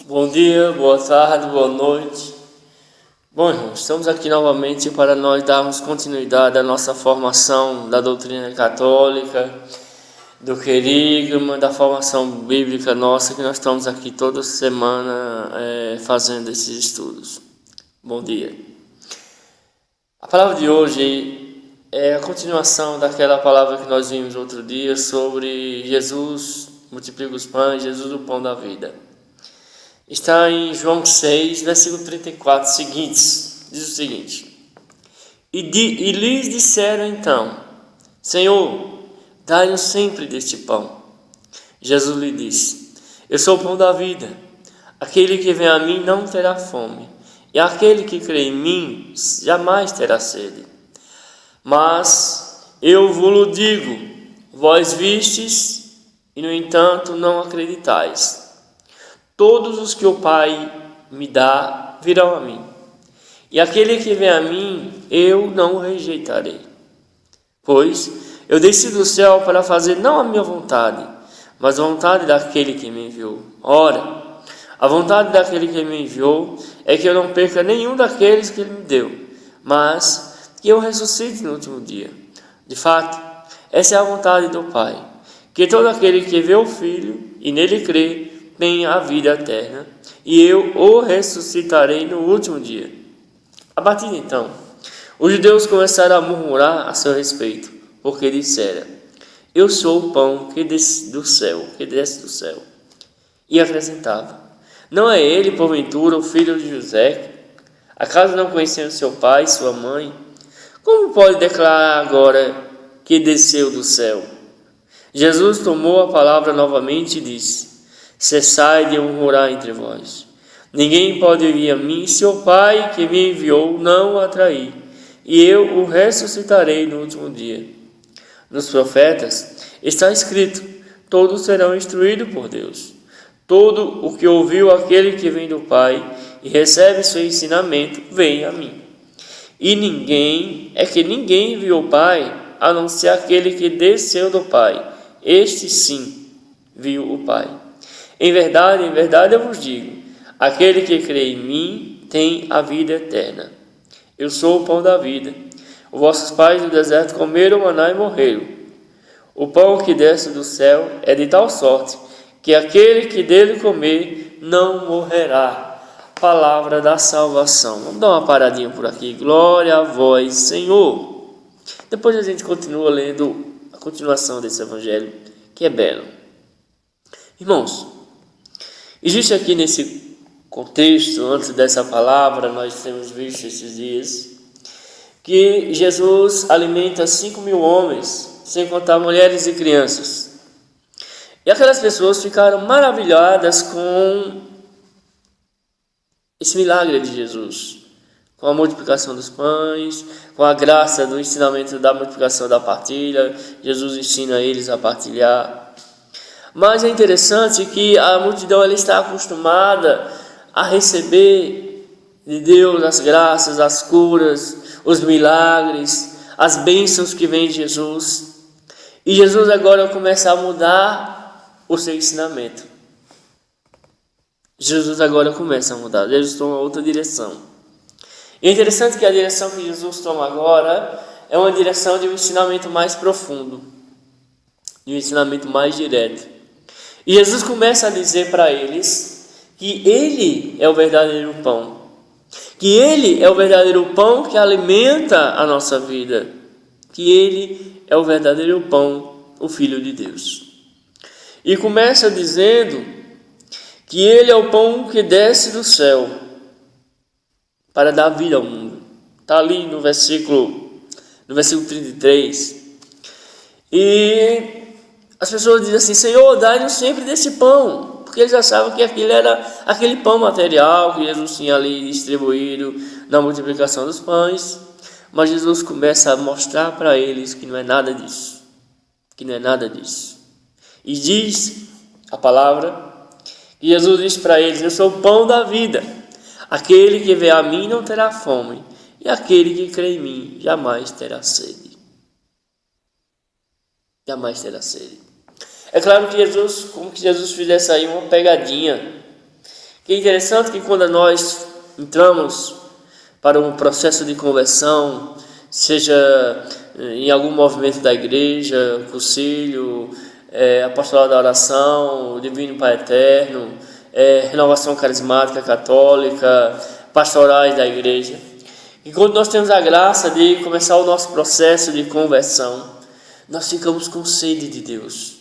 Bom dia, boa tarde, boa noite. Bom, irmãos, estamos aqui novamente para nós darmos continuidade à nossa formação da doutrina católica, do querigma, da formação bíblica nossa, que nós estamos aqui toda semana fazendo esses estudos. Bom dia. A palavra de hoje é a continuação daquela palavra que nós vimos outro dia sobre Jesus multiplica os pães, Jesus o pão da vida. Está em João 6, versículo 34 seguintes. Diz o seguinte: E lhes disseram então: Senhor, dai-nos sempre deste pão. Jesus lhe disse: Eu sou o pão da vida. Aquele que vem a mim não terá fome, e aquele que crê em mim jamais terá sede. Mas eu vos digo: vós vistes, e no entanto não acreditais. Todos os que o Pai me dá virão a mim, e aquele que vem a mim eu não o rejeitarei. Pois eu desci do céu para fazer não a minha vontade, mas a vontade daquele que me enviou. Ora, a vontade daquele que me enviou é que eu não perca nenhum daqueles que ele me deu, mas que eu ressuscite no último dia. De fato, essa é a vontade do Pai, que todo aquele que vê o Filho e nele crê tenha a vida eterna, e eu o ressuscitarei no último dia. A partir de então, os judeus começaram a murmurar a seu respeito, porque disseram: Eu sou o pão que desce do céu. E acrescentava: Não é ele, porventura, o filho de José? Acaso não conhecendo seu pai e sua mãe? Como pode declarar agora que desceu do céu? Jesus tomou a palavra novamente e disse: Cessai de murmurar entre vós. Ninguém pode vir a mim se o Pai que me enviou não o atrair, e eu o ressuscitarei no último dia. Nos profetas está escrito: todos serão instruídos por Deus. Todo o que ouviu aquele que vem do Pai e recebe seu ensinamento, vem a mim. E ninguém viu o Pai, a não ser aquele que desceu do Pai. Este sim viu o Pai. Em verdade eu vos digo: aquele que crê em mim tem a vida eterna. Eu sou o pão da vida. Os vossos pais no deserto comeram maná e morreram. O pão que desce do céu é de tal sorte que aquele que dele comer não morrerá. Palavra da salvação. Vamos dar uma paradinha por aqui. Glória a vós, Senhor. Depois a gente continua lendo a continuação desse evangelho, que é belo. Irmãos, existe aqui nesse contexto, antes dessa palavra, nós temos visto esses dias, que Jesus alimenta 5.000 homens, sem contar mulheres e crianças. E aquelas pessoas ficaram maravilhadas com esse milagre de Jesus, com a multiplicação dos pães, com a graça do ensinamento da multiplicação da partilha. Jesus ensina eles a partilhar. Mas é interessante que a multidão ela está acostumada a receber de Deus as graças, as curas, os milagres, as bênçãos que vêm de Jesus. E Jesus agora começa a mudar o seu ensinamento. Jesus toma outra direção. E é interessante que a direção que Jesus toma agora é uma direção de um ensinamento mais profundo, de um ensinamento mais direto. E Jesus começa a dizer para eles que Ele é o verdadeiro pão, que Ele é o verdadeiro pão que alimenta a nossa vida, que Ele é o verdadeiro pão, o Filho de Deus. E começa dizendo que Ele é o pão que desce do céu para dar vida ao mundo. Está ali no versículo 33. E as pessoas dizem assim: Senhor, dai-nos sempre desse pão, porque eles achavam que aquilo era aquele pão material que Jesus tinha ali distribuído na multiplicação dos pães. Mas Jesus começa a mostrar para eles que não é nada disso, E diz a palavra que Jesus diz para eles: Eu sou o pão da vida. Aquele que vem a mim não terá fome, e aquele que crê em mim jamais terá sede. É claro que Jesus, como que Jesus fizesse aí uma pegadinha, Que é interessante que quando nós entramos para um processo de conversão, seja em algum movimento da igreja, concílio, apostolado da oração, divino Pai Eterno, renovação carismática católica, pastorais da igreja, e quando nós temos a graça de começar o nosso processo de conversão, nós ficamos com sede de Deus,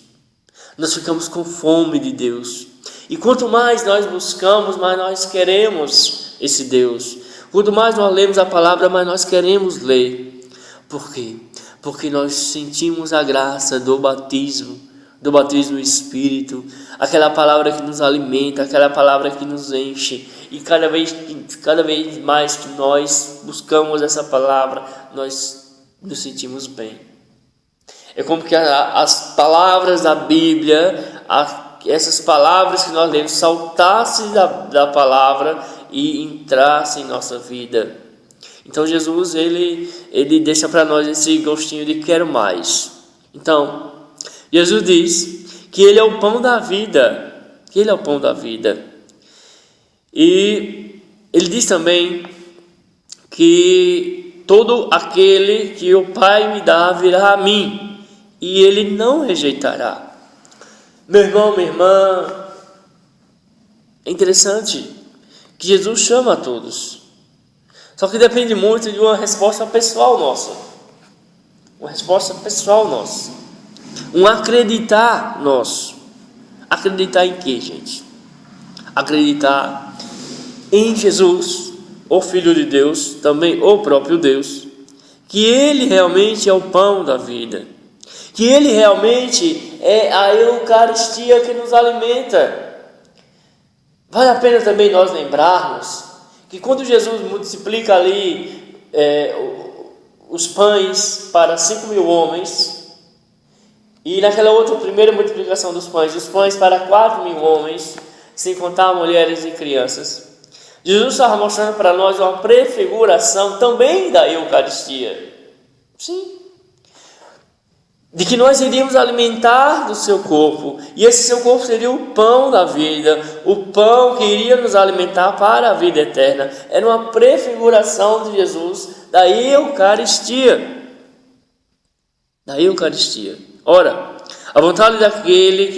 nós ficamos com fome de Deus, e quanto mais nós buscamos, mais nós queremos esse Deus. Quanto mais nós lemos a palavra, mais nós queremos ler. Por quê? Porque nós sentimos a graça do batismo no Espírito, aquela palavra que nos alimenta, aquela palavra que nos enche, e cada vez mais que nós buscamos essa palavra, nós nos sentimos bem. É como que as palavras da Bíblia, essas palavras que nós lemos, saltassem da palavra e entrassem em nossa vida. Então Jesus, ele deixa para nós esse gostinho de quero mais. Então, Jesus diz que Ele é o pão da vida, que Ele é o pão da vida. E Ele diz também que todo aquele que o Pai me dá virá a mim, e Ele não rejeitará. Meu irmão, minha irmã, é interessante que Jesus chama a todos, só que depende muito de uma resposta pessoal nossa, um acreditar nosso. Acreditar em quê, gente? Acreditar em Jesus, o Filho de Deus, também o próprio Deus, que Ele realmente é o pão da vida, que Ele realmente é a Eucaristia que nos alimenta. Vale a pena também nós lembrarmos que quando Jesus multiplica ali os pães para 5.000 homens, e naquela outra primeira multiplicação dos pães, os pães para 4.000 homens, sem contar mulheres e crianças, Jesus estava mostrando para nós uma prefiguração também da Eucaristia. Sim. De que nós iríamos alimentar do seu corpo, e esse seu corpo seria o pão da vida, o pão que iria nos alimentar para a vida eterna. Era uma prefiguração de Jesus da Eucaristia. Ora, a vontade daquele que